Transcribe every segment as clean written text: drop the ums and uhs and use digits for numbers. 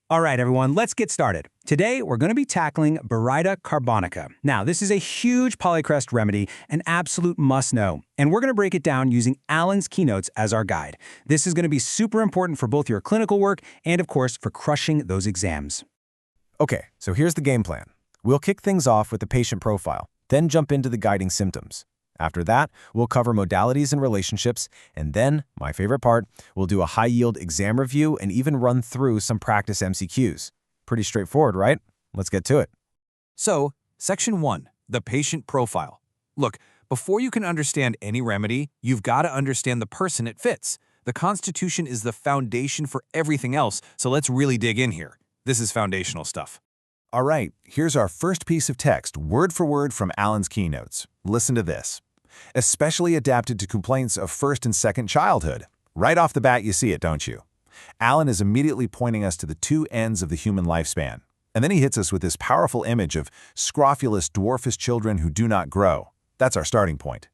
All right, everyone, let's get started. Today, we're going to be tackling Baryta Carbonica. Now, this is a huge polycrest remedy, an absolute must-know, and we're going to break it down using Alan's Keynotes as our guide. This is going to be super important for both your clinical work and, of course, for crushing those exams. Okay, so here's the game plan. We'll kick things off with the patient profile, then jump into the guiding symptoms. After that, we'll cover modalities and relationships, and then, my favorite part, we'll do a high-yield exam review and even run through some practice MCQs. Pretty straightforward, right? Let's get to it. So, Section 1, the patient profile. Look, before you can understand any remedy, you've got to understand the person it fits. The Constitution is the foundation for everything else, so let's really dig in here. This is foundational stuff. All right, here's our first piece of text, word for word from Alan's Keynotes. Listen to this. Especially adapted to complaints of first and second childhood. Right off the bat, you see it, don't you? Alan is immediately pointing us to the two ends of the human lifespan. And then he hits us with this powerful image of scrofulous, dwarfish children who do not grow. That's our starting point.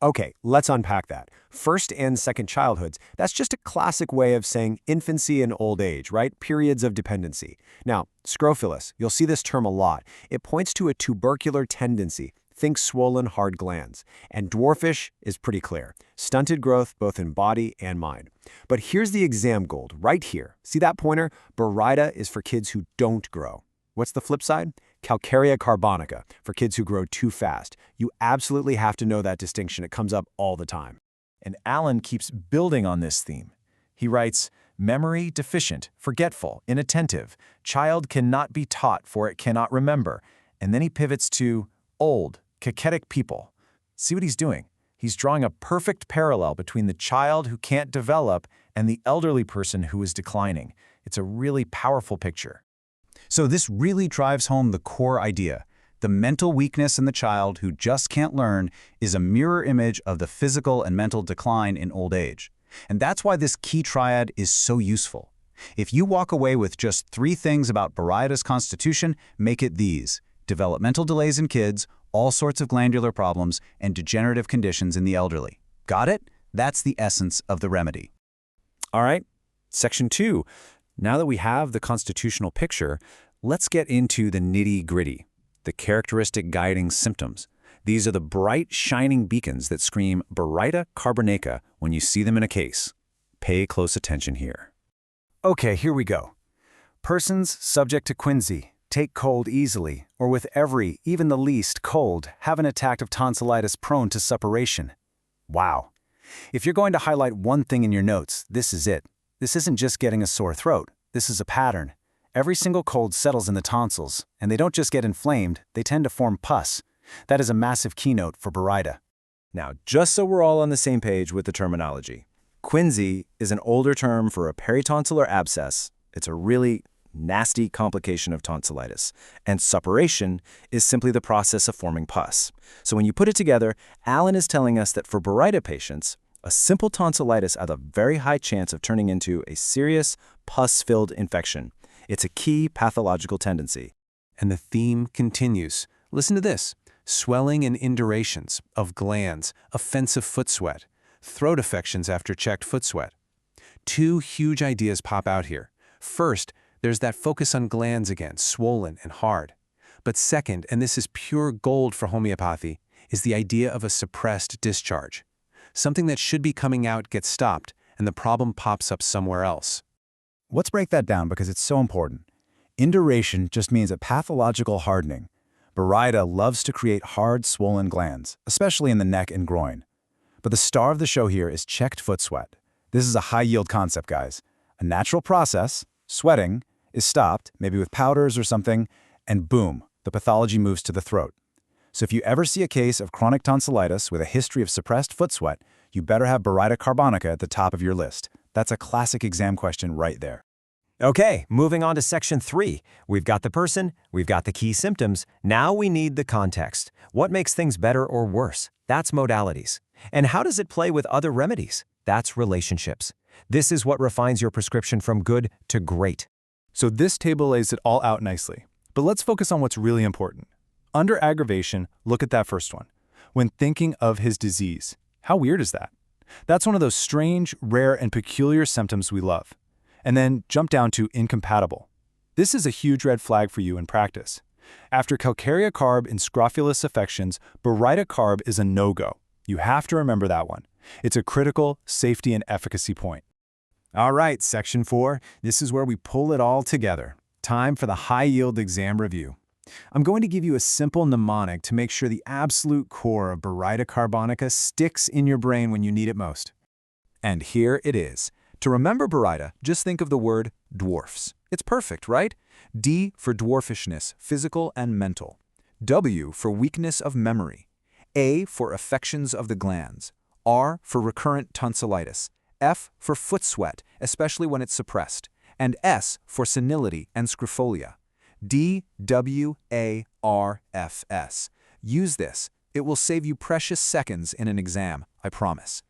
Okay, let's unpack that. First and second childhoods, that's just a classic way of saying infancy and old age, right? Periods of dependency. Now, scrofulous, you'll see this term a lot. It points to a tubercular tendency. Think swollen, hard glands. And dwarfish is pretty clear. Stunted growth both in body and mind. But here's the exam gold, right here. See that pointer? Baryta is for kids who don't grow. What's the flip side? Calcarea Carbonica, for kids who grow too fast. You absolutely have to know that distinction. It comes up all the time. And Alan keeps building on this theme. He writes, memory deficient, forgetful, inattentive. Child cannot be taught, for it cannot remember. And then he pivots to old, cachetic people. See what he's doing? He's drawing a perfect parallel between the child who can't develop and the elderly person who is declining. It's a really powerful picture. So this really drives home the core idea. The mental weakness in the child who just can't learn is a mirror image of the physical and mental decline in old age. And that's why this key triad is so useful. If you walk away with just 3 things about Baryta's constitution, make it these: developmental delays in kids, all sorts of glandular problems, and degenerative conditions in the elderly. Got it? That's the essence of the remedy. All right, Section 2. Now that we have the constitutional picture, let's get into the nitty-gritty, the characteristic guiding symptoms. These are the bright, shining beacons that scream Baryta Carbonica when you see them in a case. Pay close attention here. Okay, here we go. Persons subject to quinsy take cold easily, or with every, even the least, cold, have an attack of tonsillitis prone to suppuration. Wow. If you're going to highlight one thing in your notes, this is it. This isn't just getting a sore throat. This is a pattern. Every single cold settles in the tonsils, and they don't just get inflamed, they tend to form pus. That is a massive keynote for Baryta. Now, just so we're all on the same page with the terminology, quinsy is an older term for a peritonsillar abscess. It's a really nasty complication of tonsillitis, and suppuration is simply the process of forming pus. So when you put it together, Alan is telling us that for Baryta patients, a simple tonsillitis has a very high chance of turning into a serious pus-filled infection. It's a key pathological tendency. And the theme continues. Listen to this. Swelling and indurations of glands, offensive foot sweat, throat affections after checked foot sweat. 2 huge ideas pop out here. First, there's that focus on glands again, swollen and hard. But second, and this is pure gold for homeopathy, is the idea of a suppressed discharge. Something that should be coming out gets stopped, and the problem pops up somewhere else. Let's break that down because it's so important. Induration just means a pathological hardening. Baryta loves to create hard, swollen glands, especially in the neck and groin. But the star of the show here is checked foot sweat. This is a high-yield concept, guys. A natural process, sweating, is stopped, maybe with powders or something, and boom, the pathology moves to the throat. So if you ever see a case of chronic tonsillitis with a history of suppressed foot sweat, you better have Baryta Carbonica at the top of your list. That's a classic exam question right there. Okay, moving on to Section 3. We've got the person, we've got the key symptoms. Now we need the context. What makes things better or worse? That's modalities. And how does it play with other remedies? That's relationships. This is what refines your prescription from good to great. So this table lays it all out nicely. But let's focus on what's really important. Under aggravation, look at that first one. When thinking of his disease, how weird is that? That's one of those strange, rare, and peculiar symptoms we love. And then jump down to incompatible. This is a huge red flag for you in practice. After Calcarea Carb and scrofulous affections, Baryta Carb is a no-go. You have to remember that one. It's a critical safety and efficacy point. All right, Section 4. This is where we pull it all together. Time for the high-yield exam review. I'm going to give you a simple mnemonic to make sure the absolute core of Baryta Carbonica sticks in your brain when you need it most. And here it is. To remember Baryta, just think of the word dwarfs. It's perfect, right? D for dwarfishness, physical and mental. W for weakness of memory. A for affections of the glands. R for recurrent tonsillitis. F for foot sweat, especially when it's suppressed. And S for senility and scrofolia. D, W, A, R, F, S. Use this. It will save you precious seconds in an exam, I promise.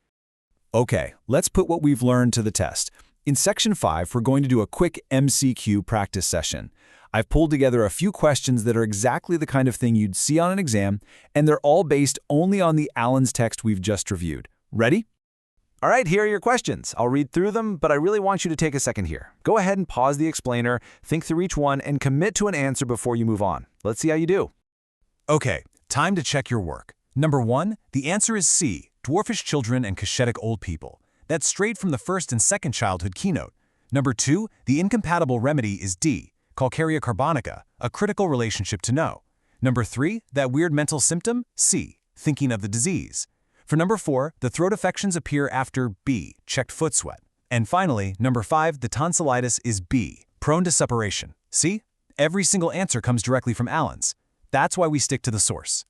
Okay, let's put what we've learned to the test. In Section 5, we're going to do a quick MCQ practice session. I've pulled together a few questions that are exactly the kind of thing you'd see on an exam, and they're all based only on the Allen's text we've just reviewed. Ready? All right, here are your questions. I'll read through them, but I really want you to take a second here. Go ahead and pause the explainer, think through each one, and commit to an answer before you move on. Let's see how you do. Okay, time to check your work. Number 1, the answer is C, dwarfish children and cachectic old people. That's straight from the first and second childhood keynote. Number 2, the incompatible remedy is D, Calcarea Carbonica, a critical relationship to know. Number 3, that weird mental symptom, C, thinking of the disease. For number 4, the throat affections appear after B, checked foot sweat. And finally, number 5, the tonsillitis is B, prone to suppuration. See? Every single answer comes directly from Allen's. That's why we stick to the source.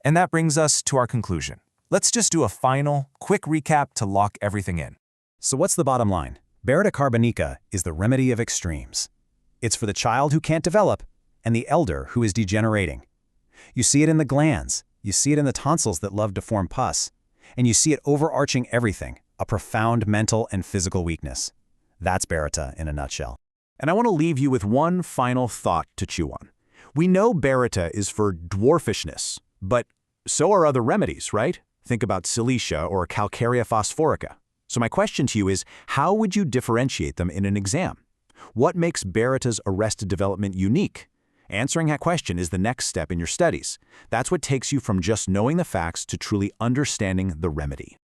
And that brings us to our conclusion. Let's just do a final, quick recap to lock everything in. So what's the bottom line? Baryta Carbonica is the remedy of extremes. It's for the child who can't develop and the elder who is degenerating. You see it in the glands. You see it in the tonsils that love to form pus. And you see it overarching everything, a profound mental and physical weakness. That's Baryta in a nutshell. And I want to leave you with one final thought to chew on. We know Baryta is for dwarfishness, but so are other remedies, right? Think about Silicea or Calcarea phosphorica. So my question to you is, how would you differentiate them in an exam? What makes Baryta's arrested development unique? Answering that question is the next step in your studies. That's what takes you from just knowing the facts to truly understanding the remedy.